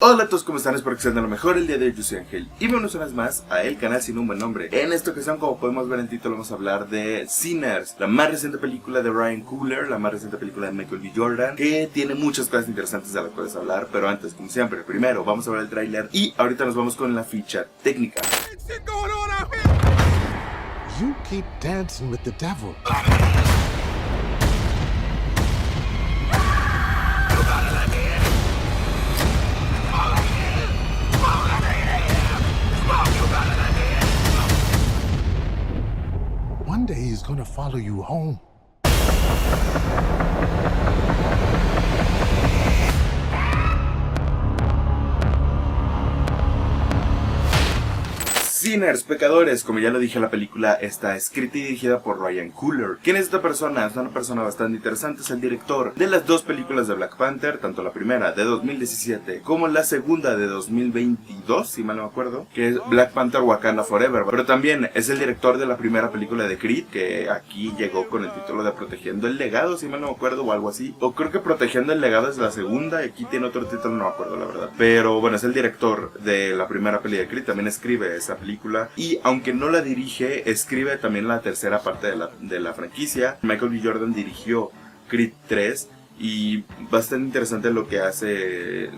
Hola a todos, ¿cómo están? Espero que estén de lo mejor. El día de hoy yo soy Ángel y bienvenidos una vez más a El Canal Sin Un Buen Nombre. En esta ocasión, como podemos ver en el título, vamos a hablar de Sinners, la más reciente película de Ryan Coogler, la más reciente película de Michael B. Jordan, que tiene muchas cosas interesantes de las cuales hablar. Pero antes, como siempre, primero vamos a ver el tráiler y ahorita nos vamos con la ficha técnica. You keep dancing with the devil. One day he's gonna follow you home. Sinners, Pecadores, como ya lo dije, la película está escrita y dirigida por Ryan Coogler. ¿Quién es esta persona? Es una persona bastante interesante, es el director de las dos películas de Black Panther, tanto la primera de 2017 como la segunda de 2022, si mal no me acuerdo, que es Black Panther Wakanda Forever. Pero también es el director de la primera película de Creed, que aquí llegó con el título de Protegiendo el Legado, si mal no me acuerdo, o algo así. O creo que Protegiendo el Legado es la segunda, y aquí tiene otro título, no me acuerdo la verdad. Pero bueno, es el director de la primera película de Creed, también escribe esa película. Y aunque no la dirige, escribe también la tercera parte de la franquicia. Michael B. Jordan dirigió Creed 3 y bastante interesante lo que hace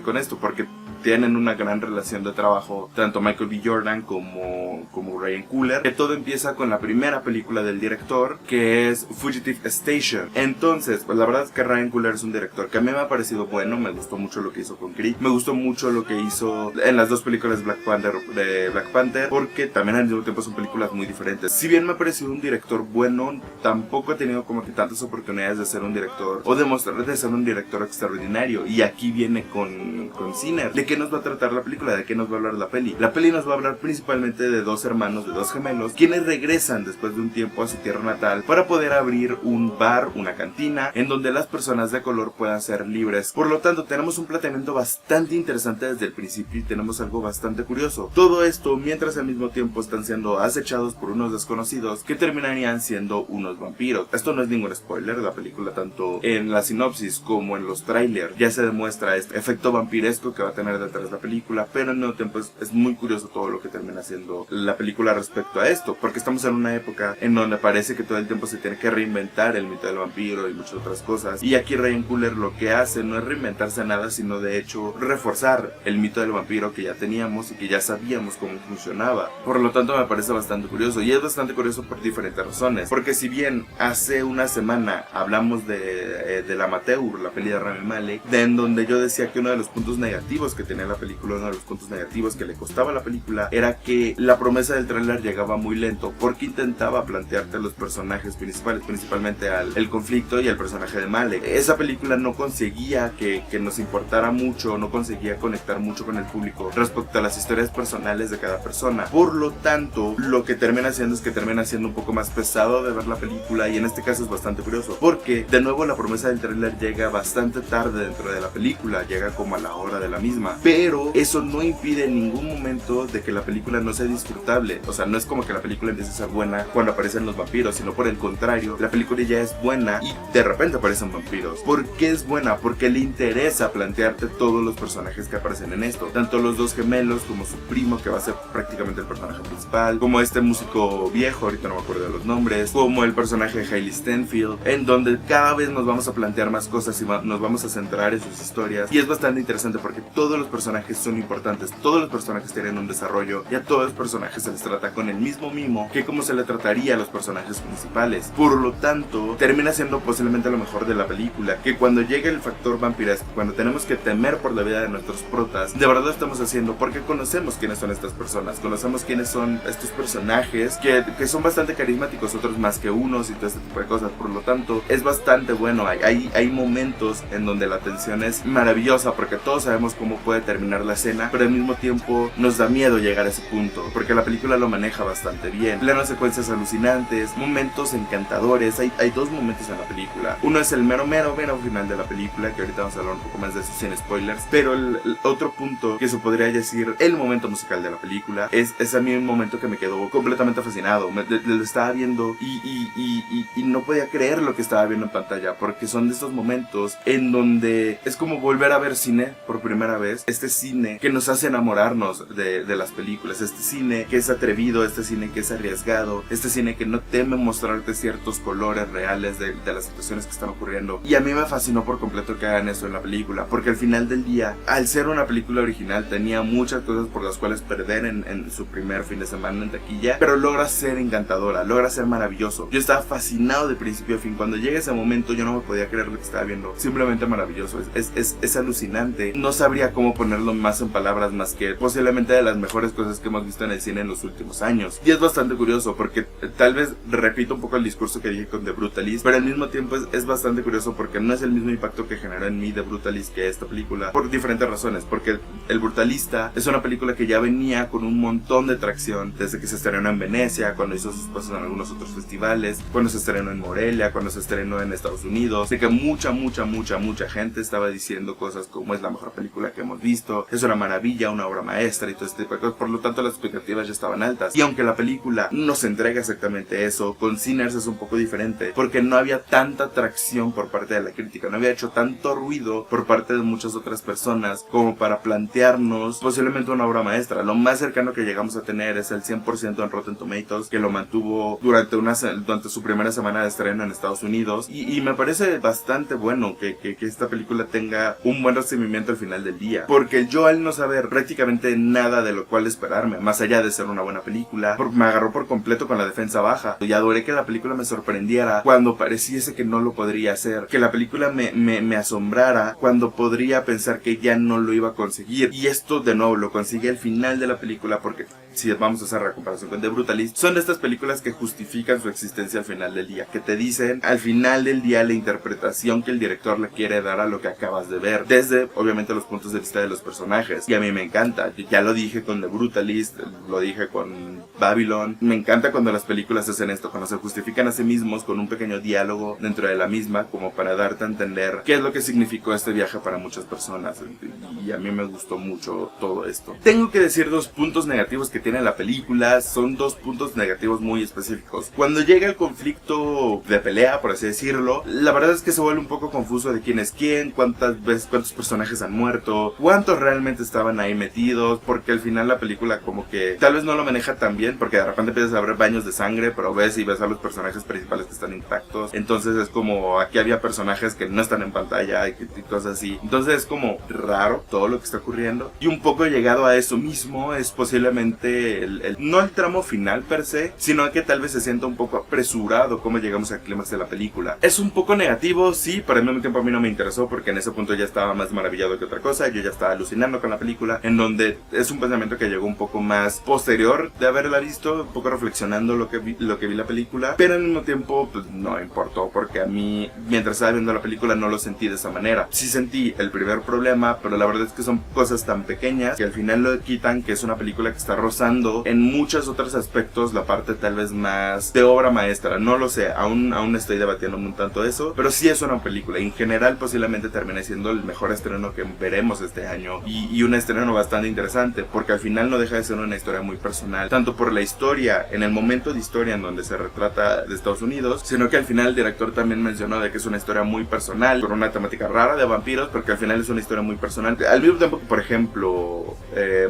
con esto, porque tienen una gran relación de trabajo, tanto Michael B. Jordan como Ryan Coogler, que todo empieza con la primera película del director, que es Fugitive Station. Entonces, pues la verdad es que Ryan Coogler es un director que a mí me ha parecido bueno, me gustó mucho lo que hizo con Creed, me gustó mucho lo que hizo en las dos películas de Black Panther, porque también al mismo tiempo son películas muy diferentes. Si bien me ha parecido un director bueno, tampoco he tenido como que tantas oportunidades de ser un director, o demostrar de ser un director extraordinario, y aquí viene con Sinners. ¿De qué nos va a tratar la película? ¿De qué nos va a hablar la peli? La peli nos va a hablar principalmente de dos hermanos, de dos gemelos, quienes regresan después de un tiempo a su tierra natal para poder abrir un bar, una cantina, en donde las personas de color puedan ser libres. Por lo tanto, tenemos un planteamiento bastante interesante desde el principio y tenemos algo bastante curioso. Todo esto mientras al mismo tiempo están siendo acechados por unos desconocidos que terminarían siendo unos vampiros. Esto no es ningún spoiler, la película tanto en la sinopsis como en los trailers ya se demuestra este efecto vampiresco que va a tener detrás de la película, pero al mismo tiempo es muy curioso todo lo que termina haciendo la película respecto a esto, porque estamos en una época en donde parece que todo el tiempo se tiene que reinventar el mito del vampiro y muchas otras cosas, y aquí Ryan Coogler lo que hace no es reinventarse nada, sino de hecho reforzar el mito del vampiro que ya teníamos y que ya sabíamos cómo funcionaba. Por lo tanto me parece bastante curioso, y es bastante curioso por diferentes razones, porque si bien hace una semana hablamos del Amateur, la peli de Rami Malek, en donde yo decía que uno de los puntos negativos que tenía la película, uno de los puntos negativos que le costaba a la película, era que la promesa del tráiler llegaba muy lento, porque intentaba plantearte los personajes principales, principalmente el conflicto y el personaje de Malek. Esa película no conseguía que nos importara mucho, no conseguía conectar mucho con el público respecto a las historias personales de cada persona. Por lo tanto, lo que termina haciendo es que termina siendo un poco más pesado de ver la película, y en este caso es bastante curioso, porque de nuevo la promesa del tráiler llega bastante tarde dentro de la película, llega como a la hora de la misma, pero eso no impide en ningún momento de que la película no sea disfrutable. O sea, no es como que la película empiece a ser buena cuando aparecen los vampiros, sino por el contrario, la película ya es buena y de repente aparecen vampiros. ¿Por qué es buena? Porque le interesa plantearte todos los personajes que aparecen en esto, tanto los dos gemelos como su primo, que va a ser prácticamente el personaje principal, como este músico viejo, ahorita no me acuerdo de los nombres, como el personaje de Hailey Steinfeld, en donde cada vez nos vamos a plantear más cosas y nos vamos a centrar en sus historias, y es bastante interesante porque todos los personajes son importantes, todos los personajes tienen un desarrollo, y a todos los personajes se les trata con el mismo mimo que como se le trataría a los personajes principales. Por lo tanto, termina siendo posiblemente lo mejor de la película, que cuando llega el factor vampiresco, cuando tenemos que temer por la vida de nuestros protas, de verdad lo estamos haciendo porque conocemos quiénes son estas personas, conocemos quiénes son estos personajes que son bastante carismáticos, otros más que unos y todo este tipo de cosas. Por lo tanto, es bastante bueno. Hay momentos en donde la tensión es maravillosa, porque todos sabemos cómo puede terminar la escena, pero al mismo tiempo nos da miedo llegar a ese punto, porque la película lo maneja bastante bien. Planos secuencias alucinantes, momentos encantadores. Hay dos momentos en la película. Uno es el mero final de la película, que ahorita vamos a hablar un poco más de eso sin spoilers, pero el otro punto que se podría decir el momento musical de la película es a mí un momento que me quedó completamente fascinado. Lo estaba viendo y no podía creer lo que estaba viendo en pantalla, porque son de estos momentos en donde es como volver a ver cine por primera vez, este cine que nos hace enamorarnos de las películas, este cine que es atrevido, este cine que es arriesgado, este cine que no teme mostrarte ciertos colores reales de las situaciones que están ocurriendo. Y a mí me fascinó por completo que hagan eso en la película, porque al final del día, al ser una película original, tenía muchas cosas por las cuales perder en su primer fin de semana en taquilla, pero logra ser encantadora, logra ser maravilloso. Yo estaba fascinado de principio a fin. Cuando llega ese momento yo no me podía creer lo que estaba viendo. Simplemente maravilloso, es alucinante. No sabría cómo ponerlo más en palabras, más que posiblemente de las mejores cosas que hemos visto en el cine en los últimos años. Y es bastante curioso porque tal vez repito un poco el discurso que dije con The Brutalist, pero al mismo tiempo es bastante curioso porque no es el mismo impacto que generó en mí The Brutalist que esta película, por diferentes razones. Porque El Brutalista es una película que ya venía con un montón de tracción desde que se estrenó en Venecia, cuando hizo sus pasos en algunos otros festivales, cuando se estrenó en Morelia, cuando se estrenó en Estados Unidos, de que mucha gente estaba diciendo cosas como es la mejor película que hemos visto, es una maravilla, una obra maestra y todo este tipo de cosas. Por lo tanto las expectativas ya estaban altas, y aunque la película nos entrega exactamente eso, con Sinners es un poco diferente porque no había tanta atracción por parte de la crítica, no había hecho tanto ruido por parte de muchas otras personas como para plantearnos posiblemente una obra maestra. Lo más cercano que llegamos a tener es el 100% en Rotten Tomatoes, que lo mantuvo durante su primera semana de estreno en Estados Unidos, y me parece bastante bueno que esta película tenga un buen recibimiento al final del día, porque yo al no saber prácticamente nada de lo cual esperarme, más allá de ser una buena película, me agarró por completo con la defensa baja, y adoré que la película me sorprendiera cuando pareciese que no lo podría hacer, que la película me asombrara cuando podría pensar que ya no lo iba a conseguir. Y esto de nuevo lo consigue al final de la película, porque si vamos a hacer la comparación con The Brutalist, son de estas películas que justifican su existencia al final del día, que te dicen al final del día la interpretación que el director le quiere dar a lo que acabas de ver, desde obviamente los puntos de vista de los personajes. Y a mí me encanta, ya lo dije con The Brutalist, lo dije con Babylon, me encanta cuando las películas hacen esto, cuando se justifican a sí mismos con un pequeño diálogo dentro de la misma, como para darte a entender qué es lo que significó este viaje para muchas personas. Y a mí me gustó mucho todo esto. Tengo que decir dos puntos negativos que tiene la película, son dos puntos negativos muy específicos. Cuando llega el conflicto de pelea, por así decirlo, la verdad es que se vuelve un poco confuso de quién es quién, cuántos personajes han muerto, cuántos realmente estaban ahí metidos, porque al final la película como que tal vez no lo maneja tan bien, porque de repente empiezas a ver baños de sangre, pero ves a los personajes principales que están intactos. Entonces es como, aquí había personajes que no están en pantalla y cosas así. Entonces es como raro todo lo que está ocurriendo. Y un poco llegado a eso mismo es posiblemente no el tramo final per se, sino que tal vez se sienta un poco apresurado cómo llegamos al clímax de la película. Es un poco negativo, sí, pero al mismo tiempo a mí no me interesó, porque en ese punto ya estaba más maravillado que otra cosa. Yo ya estaba alucinando con la película, en donde es un pensamiento que llegó un poco más posterior de haberla visto, un poco reflexionando lo que vi la película, pero al mismo tiempo pues no importó, porque a mí mientras estaba viendo la película no lo sentí de esa manera. Sí sentí el primer problema, pero la verdad es que son cosas tan pequeñas que al final lo quitan que es una película que está rozando en muchos otros aspectos la parte tal vez más de obra maestra. No lo sé, aún estoy debatiendo un tanto eso, pero sí es una película. En general posiblemente termine siendo el mejor estreno que veremos este año, y un estreno bastante interesante, porque al final no deja de ser una historia muy personal, tanto por la historia, en el momento de historia en donde se retrata de Estados Unidos, sino que al final el director también mencionó de que es una historia muy personal, con una temática rara de vampiros, porque al final es una historia muy personal. Al mismo tiempo que, por ejemplo,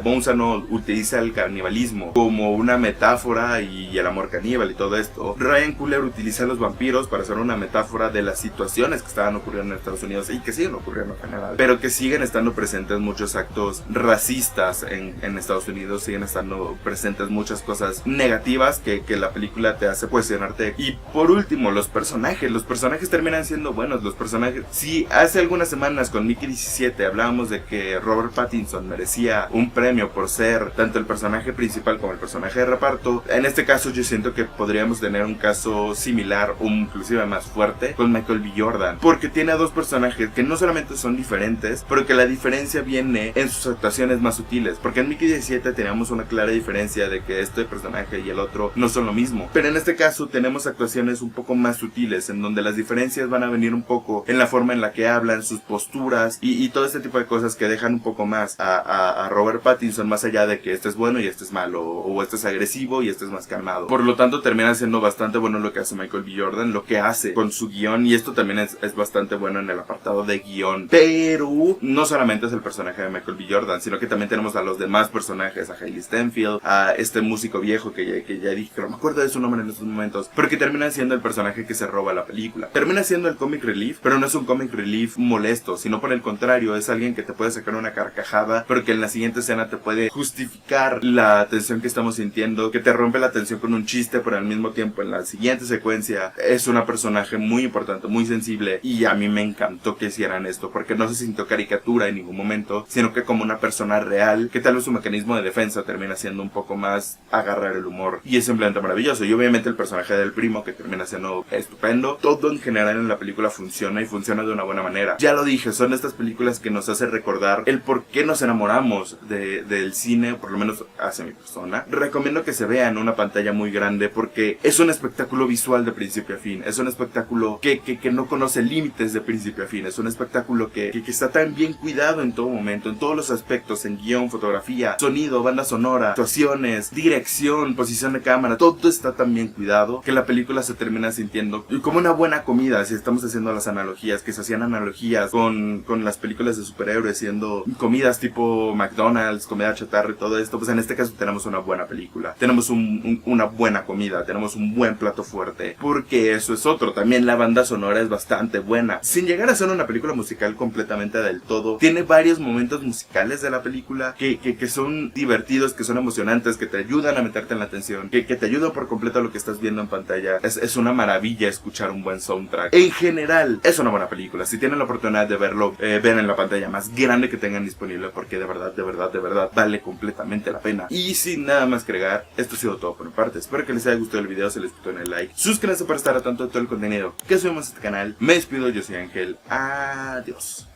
Bonzano utiliza el canibalismo como una metáfora y el amor caníbal y todo esto, Ryan Coogler utiliza a los vampiros para hacer una metáfora de las situaciones que estaban ocurriendo en Estados Unidos y que siguen ocurriendo en general, pero que siguen estando presentes muchos actos racistas en Estados Unidos, siguen estando presentes muchas cosas negativas que la película te hace cuestionarte. Y por último, los personajes terminan siendo buenos. Los personajes, si hace algunas semanas con Mickey 17 hablábamos de que Robert Pattinson merecía un premio por ser tanto el personaje principal como el personaje de reparto, en este caso yo siento que podríamos tener un caso similar o inclusive más fuerte con Michael B. Jordan, porque tiene a dos personajes que no solamente son diferentes, pero que la diferencia viene en sus actuaciones más sutiles, porque en Mickey 17 teníamos una clara diferencia de que este personaje y el otro no son lo mismo, pero en este caso tenemos actuaciones un poco más sutiles, en donde las diferencias van a venir un poco en la forma en la que hablan, sus posturas y todo este tipo de cosas que dejan un poco más a Robert Pattinson, más allá de que este es bueno y este es malo, o este es agresivo y este es más calmado. Por lo tanto termina siendo bastante bueno lo que hace Michael B. Jordan, lo que hace con su guión, y esto también es bastante bueno en el apartado de guión, pero no solamente es el personaje de Michael B. Jordan, sino que también tenemos a los demás personajes, a Hailey Steinfeld, a este músico viejo que ya dije, que no me acuerdo de su nombre en estos momentos, pero que termina siendo el personaje que se roba la película. Termina siendo el comic relief, pero no es un comic relief molesto, sino por el contrario, es alguien que te puede sacar una carcajada, pero que en la siguiente escena te puede justificar la tensión que estamos sintiendo, que te rompe la tensión con un chiste, pero al mismo tiempo en la siguiente secuencia es una personaje muy importante, muy sensible, y a mí me encantó que hicieran esto, porque no se sintió caricatura en ningún momento, sino que como una persona real, que tal vez su mecanismo de defensa termina siendo un poco más agarrar el humor, y es simplemente maravilloso. Y obviamente el personaje del primo, que termina siendo estupendo. Todo en general en la película funciona, y funciona de una buena manera. Ya lo dije, son estas películas que nos hacen recordar el por qué nos enamoramos del cine, por lo menos hacia mi persona. Recomiendo que se vea en una pantalla muy grande, porque es un espectáculo visual de principio a fin, es un espectáculo que no conoce límites de principio a fin, es un espectáculo que está tan bien cuidado en todo momento, en todos los aspectos, en guión, fotografía, sonido, banda sonora, actuaciones, dirección, posición de cámara, todo está tan bien cuidado que la película se termina sintiendo como una buena comida. Si estamos haciendo las analogías, que se hacían analogías con las películas de superhéroes, siendo comidas tipo McDonald's, comida chatarra y todo esto, pues en este caso tenemos una buena película, tenemos una buena comida, tenemos un buen plato fuerte, porque eso es otro. También la banda sonora es bastante buena, sin llegar a ser una película musical completamente del todo. Tiene varios momentos musicales de la película que son divertidos, que son emocionantes, que te ayudan a meterte en la atención, que te ayudan por completo a lo que estás viendo en pantalla. Es una maravilla escuchar un buen soundtrack. En general, es una buena película. Si tienen la oportunidad de verlo, ven en la pantalla más grande que tengan disponible, porque de verdad vale completamente la pena. Y sin nada más que agregar, esto ha sido todo por mi parte. Espero que les haya gustado el video, se les gustó en el like. Suscríbanse para estar al tanto de todo el contenido que subimos a este canal. Me despido, yo soy Ángel. Adiós.